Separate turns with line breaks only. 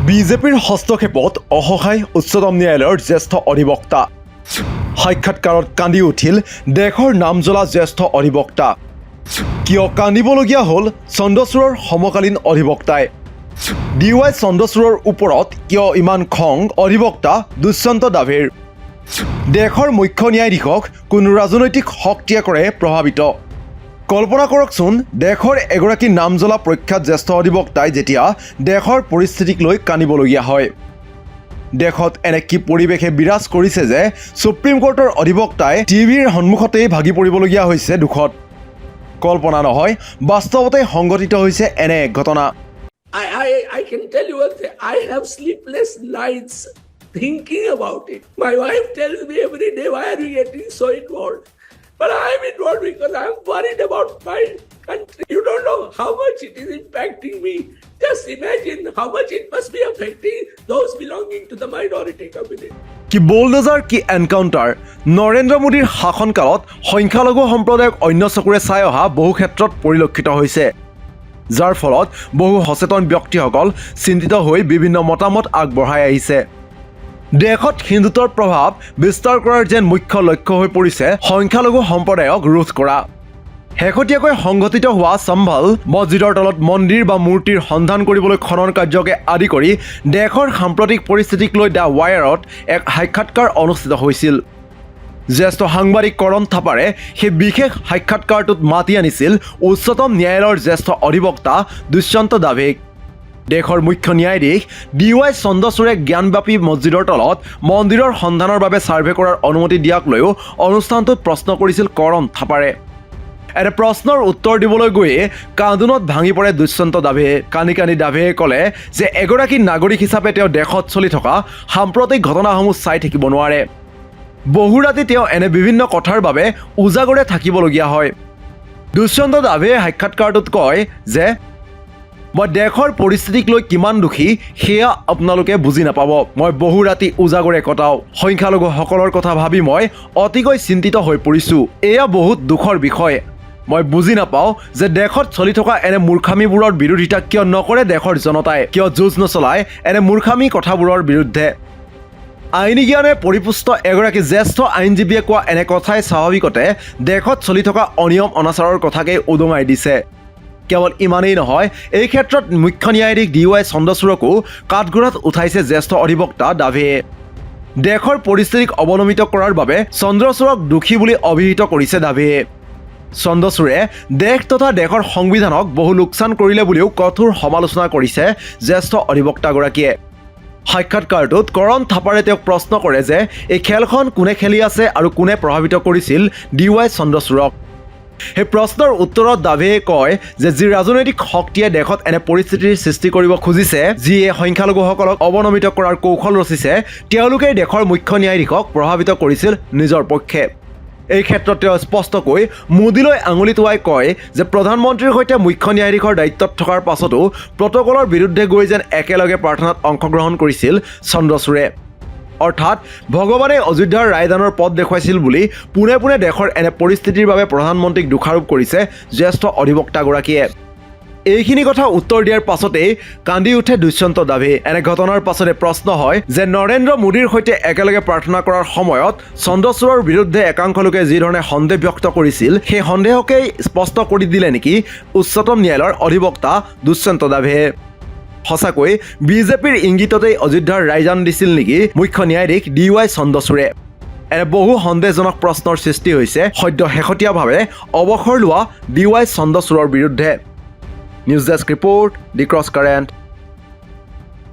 বিজেপিৰ হস্তক্ষেপত অসহায় উচ্চতম ন্যায়ালয়ৰ জ্যেষ্ঠ অধিবক্তা। সাক্ষাৎকাৰত কান্দি উঠিল দেশৰ নাম জ্বলা জ্যেষ্ঠ অধিবক্তা। কিয় কান্দিবলগীয়া হ'ল চন্দ্ৰচূড়ৰ সমকালীন অধিবক্তাই? DY চন্দ্ৰচূড়ৰ ওপৰত কিয় ইমান খং অধিবক্তা দুষ্যন্ত দাভেৰ? দেশৰ মুখ্য ন্যায়াধীশক কোন ৰাজনৈতিক শক্তিয়ে কৰে প্ৰভাৱিত? কল্পনা কৰকচোন, দেশৰ এগৰাকী নাম জ্বলা প্ৰখ্যাত জ্যেষ্ঠ অধিবক্তাই যেতিয়া দেশৰ পৰিস্থিতিক লৈ কান্দিবলগীয়া হয়। দেশত এনে কি পৰিৱেশে বিৰাজ কৰিছে যে সুপ্ৰিম কোৰ্টৰ অধিবক্তাই টিভিৰ সন্মুখতেই ভাগি পৰিবলগীয়া হৈছে দুখত। কল্পনা নহয়, বাস্তৱতে সংঘটিত হৈছে এনে এক ঘটনা।
I can tell you one thing. I have sleepless nights thinking about it. My wife tells me every day, why are you getting so involved? But I am involved because I am worried about my country. You don't know how much it is impacting me. Just imagine how much it must be affecting those belonging to the minority community.
কি বোলডোজাৰ, কি encounter! Narendra মোদীৰ শাসনকালত সংখ্যালঘু সম্প্ৰদায়ক অন্য চকুৰে চাই অহা বহু ক্ষেত্ৰত পৰিলক্ষিত হৈছে, যাৰ ফলত বহু সচেতন ব্যক্তিসকল চিন্তিত হৈ বিভিন্ন মতামত আগবঢ়াই আহিছে। দেশত হিন্দুত্বৰ প্ৰভাৱ বিস্তাৰ কৰাৰ যেন মুখ্য লক্ষ্য হৈ পৰিছে সংখ্যালঘু সম্প্ৰদায়ক ৰোধ কৰা। শেহতীয়াকৈ সংঘটিত হোৱা চম্ভাল মছজিদৰ তলত মন্দিৰ বা মূৰ্তিৰ সন্ধান কৰিবলৈ খনন কাৰ্যকে আদি কৰি দেশৰ সাম্প্ৰতিক পৰিস্থিতিক লৈ দ্য ৱায়াৰত এক সাক্ষাৎকাৰ অনুষ্ঠিত হৈছিল। জ্যেষ্ঠ সাংবাদিক কৰণ থাপাৰে সেই বিশেষ সাক্ষাৎকাৰটোত মাতি আনিছিল উচ্চতম ন্যায়ালয়ৰ জ্যেষ্ঠ অধিবক্তা দুষ্যন্ত দাভেক। দেশৰ মুখ্য ন্যায়াধীশ DY চন্দ্ৰচূড়ে জ্ঞানব্যাপী মছজিদৰ তলত মন্দিৰৰ সন্ধানৰ বাবে ছাৰ্ভে কৰাৰ অনুমতি দিয়াক লৈও অনুষ্ঠানটোত প্ৰশ্ন কৰিছিল কৰণ থাপাৰে। এনে প্ৰশ্নৰ উত্তৰ দিবলৈ গৈয়ে কান্দোনত ভাঙি পৰে দুষ্যন্ত দাভে। কান্দি কান্দি দাভেয়ে ক'লে যে এগৰাকী নাগৰিক হিচাপে তেওঁ দেশত চলি থকা সাম্প্ৰতিক ঘটনাসমূহ চাই থাকিব নোৱাৰে। বহু ৰাতি তেওঁ এনে বিভিন্ন কথাৰ বাবে উজাগৰে থাকিবলগীয়া হয়। দুষ্যন্ত দাভেয়ে সাক্ষাৎকাৰটোত কয় যে মই দেশৰ পৰিস্থিতিক লৈ কিমান দুখী সেয়া আপোনালোকে বুজি নাপাব। মই বহু ৰাতি উজাগৰে কটাওঁ। সংখ্যালঘুসকলৰ কথা ভাবি মই অতিকৈ চিন্তিত হৈ পৰিছোঁ। এয়া বহুত দুখৰ বিষয়। মই বুজি নাপাওঁ যে দেশত চলি থকা এনে মূৰ্খামিবোৰৰ বিৰোধিতা কিয় নকৰে দেশৰ জনতাই, কিয় যুঁজ নচলায় এনে মূৰ্খামি কথাবোৰৰ বিৰুদ্ধে। আইনী জ্ঞানে পৰিপুষ্ট এগৰাকী জ্যেষ্ঠ আইনজীৱীয়ে কোৱা এনে কথাই স্বাভাৱিকতে দেশত চলি থকা অনিয়ম অনাচাৰৰ কথাকেই উদঙাই দিছে। কেৱল ইমানেই নহয়, এই ক্ষেত্ৰত মুখ্য ন্যায়াধীশ DY চন্দ্ৰচূড়কো কাঠগড়াত উঠাইছে জ্যেষ্ঠ অধিবক্তা দাভেয়ে। দেশৰ পৰিস্থিতিক অৱনমিত কৰাৰ বাবে চন্দ্ৰচূড়ক দোষী বুলি অভিহিত কৰিছে দাভেয়ে। চন্দ্ৰচূড়ে দেশ তথা দেশৰ সংবিধানক বহু লোকচান কৰিলে বুলিও কঠোৰ সমালোচনা কৰিছে জ্যেষ্ঠ অধিবক্তাগৰাকীয়ে। সাক্ষাৎকাৰটোত কৰণ থাপাৰে তেওঁক প্ৰশ্ন কৰে যে এই খেলখন কোনে খেলি আছে আৰু কোনে প্ৰভাৱিত কৰিছিল DY চন্দ্ৰচূড়ক। সেই প্ৰশ্নৰ উত্তৰত দাভেয়ে কয় যে যি ৰাজনৈতিক শক্তিয়ে দেশত এনে পৰিস্থিতিৰ সৃষ্টি কৰিব খুজিছে, যিয়ে সংখ্যালঘুসকলক অৱনমিত কৰাৰ কৌশল ৰচিছে, তেওঁলোকেই দেশৰ মুখ্য ন্যায়াধীশক প্ৰভাৱিত কৰিছিল নিজৰ পক্ষে। এই ক্ষেত্ৰত তেওঁ স্পষ্টকৈ মোদীলৈ আঙুলি টোৱাই কয় যে প্ৰধানমন্ত্ৰীৰ সৈতে মুখ্য ন্যায়াধীশৰ দায়িত্বত থকাৰ পাছতো প্ৰটকলৰ বিৰুদ্ধে গৈ যেন একেলগে প্ৰাৰ্থনাত অংশগ্ৰহণ কৰিছিল চন্দ্ৰচূড়ে। অৰ্থাৎ ভগৱানে অযোধ্যাৰ ৰায়দানৰ পথ দেখুৱাইছিল বুলি পোনে পোনে দেশৰ এনে পৰিস্থিতিৰ বাবে প্ৰধানমন্ত্ৰীক দোষাৰোপ কৰিছে জ্যেষ্ঠ অধিবক্তাগৰাকীয়ে। এইখিনি কথা উত্তৰ দিয়াৰ পাছতেই কান্দি উঠে দুষ্যন্ত দাভে। এনে ঘটনাৰ পাছতে প্ৰশ্ন হয় যে নৰেন্দ্ৰ মোদীৰ সৈতে একেলগে প্ৰাৰ্থনা কৰাৰ সময়ত চন্দ্ৰচূড়ৰ বিৰুদ্ধে একাংশ লোকে যি ধৰণে সন্দেহ ব্যক্ত কৰিছিল, সেই সন্দেহকেই স্পষ্ট কৰি দিলে নেকি উচ্চতম ন্যায়ালয়ৰ অধিবক্তা দুষ্যন্ত দাভে? সঁচাকৈ বিজেপিৰ ইংগিততেই অযোধ্যাৰ ৰায়দান দিছিল নেকি মুখ্য ন্যায়াধীশ DY চন্দ্ৰচূড়ে? এনে বহু সন্দেহজনক প্ৰশ্নৰ সৃষ্টি হৈছে সদ্য শেহতীয়াভাৱে অৱসৰ লোৱা DY চন্দ্ৰচূড়ৰ বিৰুদ্ধে। নিউজ ডেস্ক ৰিপৰ্ট, দি ক্ৰছ কাৰেণ্ট।